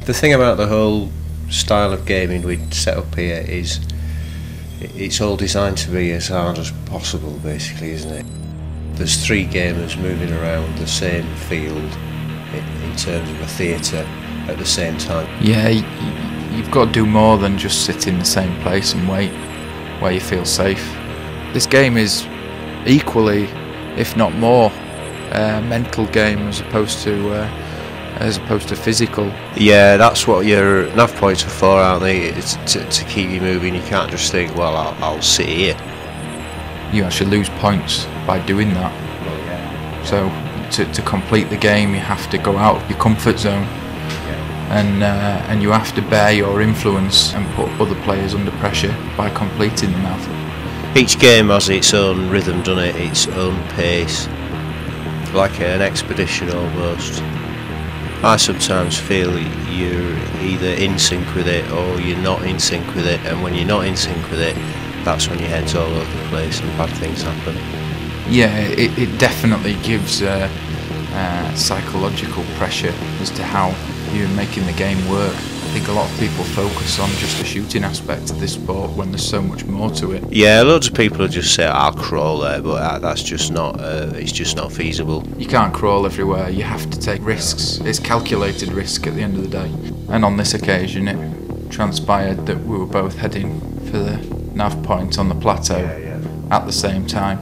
The thing about the whole style of gaming we set up here is it's all designed to be as hard as possible, basically, isn't it? There's 3 gamers moving around the same field in terms of a theatre at the same time. Yeah, you've got to do more than just sit in the same place and wait where you feel safe. This game is equally, if not more, a mental game as opposed to physical. Yeah, that's what your nav points are for, aren't they? It's to keep you moving. You can't just think, well, I'll sit here. You actually lose points by doing that. So to complete the game, you have to go out of your comfort zone, and you have to bear your influence and put other players under pressure by completing the nav. Each game has its own rhythm, doesn't it? Its own pace, like an expedition almost. I sometimes feel you're either in sync with it or you're not in sync with it, and when you're not in sync with it, that's when your head's all over the place and bad things happen. Yeah, it definitely gives psychological pressure as to how you're making the game work. I think a lot of people focus on just the shooting aspect of this sport when there's so much more to it. Yeah, loads of people just say, I'll crawl there, but that's just not, it's just not feasible. You can't crawl everywhere, you have to take risks. It's calculated risk at the end of the day. And on this occasion it transpired that we were both heading for the nav point on the plateau at the same time.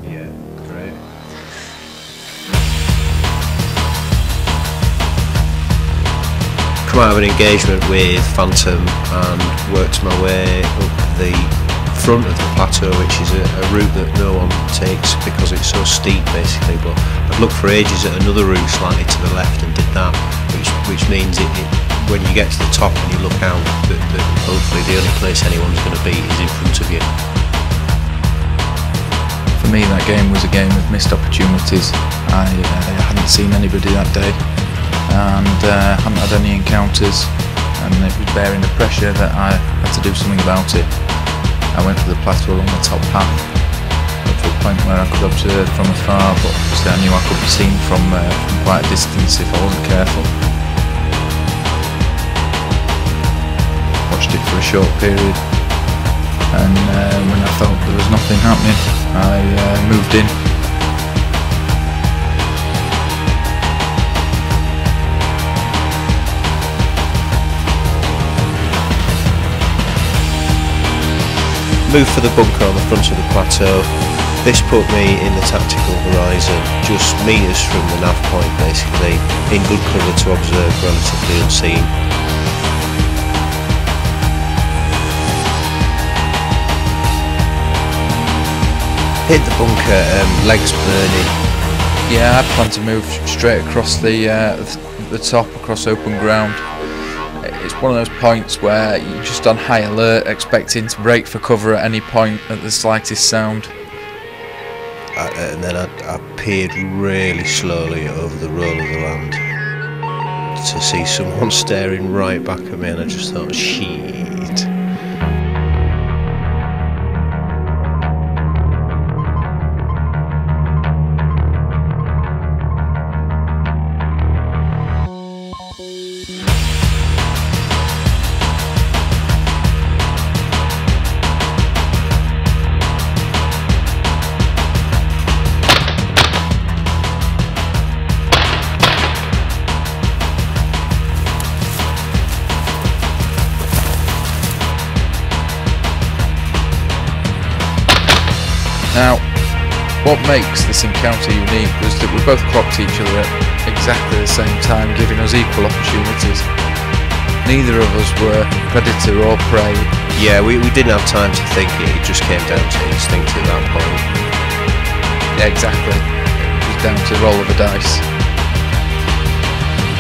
Come out of an engagement with Phantom and worked my way up the front of the plateau, which is a route that no one takes because it's so steep basically, but I'd looked for ages at another route slightly to the left and did that, which means when you get to the top and you look out, that hopefully the only place anyone's going to be is in front of you. For me, that game was a game of missed opportunities. I hadn't seen anybody that day, and hadn't had any encounters, and it was bearing the pressure that I had to do something about it. I went for the plateau along the top path up to a point where I could observe from afar, but obviously I knew I could be seen from quite a distance if I wasn't careful. Watched it for a short period, and when I felt there was nothing happening, I moved in. Moved for the bunker on the front of the plateau. This put me in the tactical horizon, just meters from the nav point basically, in good cover to observe relatively unseen. Hit the bunker, legs burning. Yeah, I plan to move straight across the top, across open ground. It's one of those points where you're just on high alert, expecting to break for cover at any point at the slightest sound. And then I peered really slowly over the roll of the land to see someone staring right back at me, and I just thought, shit. Now, what makes this encounter unique was that we both clocked each other at exactly the same time, giving us equal opportunities. Neither of us were predator or prey. Yeah, we didn't have time to think, it just came down to instinct at that point. Yeah, exactly. It was down to roll of a dice.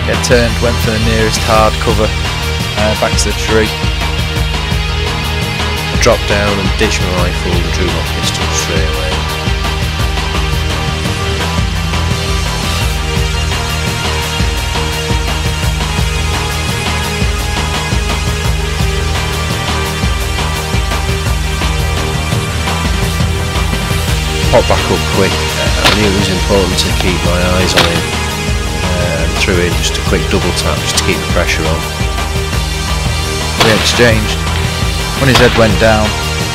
I turned, went for the nearest hard cover, back to the tree. Dropped down and ditched my rifle and drew my pistol straight away. Popped back up quick. I knew it was important to keep my eyes on him, and threw in just a quick double tap just to keep the pressure on. exchanged. When his head went down,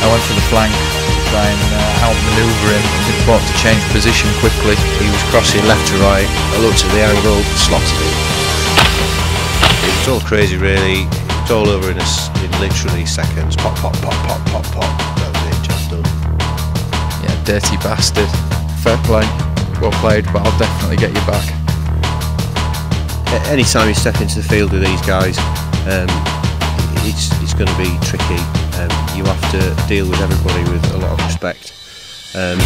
I went for the flank to try and outmaneuver him. It was important to change position quickly. He was crossing left to right. I looked at the angle, slotted him. It was all crazy, really. It's all over in literally seconds. Pop, pop, pop, pop, pop, pop. That was it, job done. Yeah, dirty bastard. Fair play. Well played, but I'll definitely get you back. Anytime you step into the field with these guys, it's going to be tricky. You have to deal with everybody with a lot of respect, and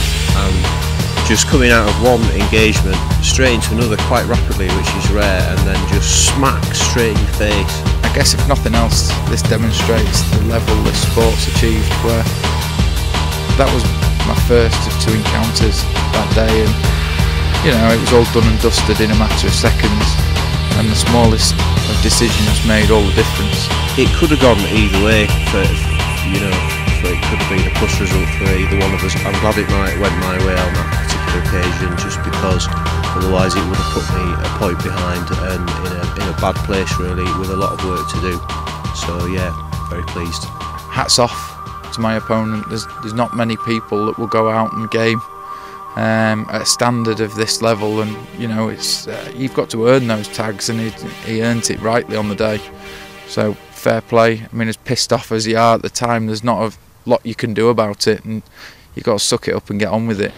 just coming out of one engagement straight into another quite rapidly, which is rare, and then just smack straight in your face. I guess if nothing else, this demonstrates the level the sport's achieved, where that was my first of 2 encounters that day, and you know, it was all done and dusted in a matter of seconds, and the smallest of decisions made all the difference. It could have gone either way, it could have been a plus result for either one of us. I'm glad it went my way on that particular occasion, just because otherwise it would have put me a point behind and in a bad place, really, with a lot of work to do. So yeah, very pleased. Hats off to my opponent. There's not many people that will go out and game at a standard of this level, and you know, it's you've got to earn those tags, and he earned it rightly on the day. So fair play. I mean, as pissed off as you are at the time, there's not a lot you can do about it, and you've got to suck it up and get on with it.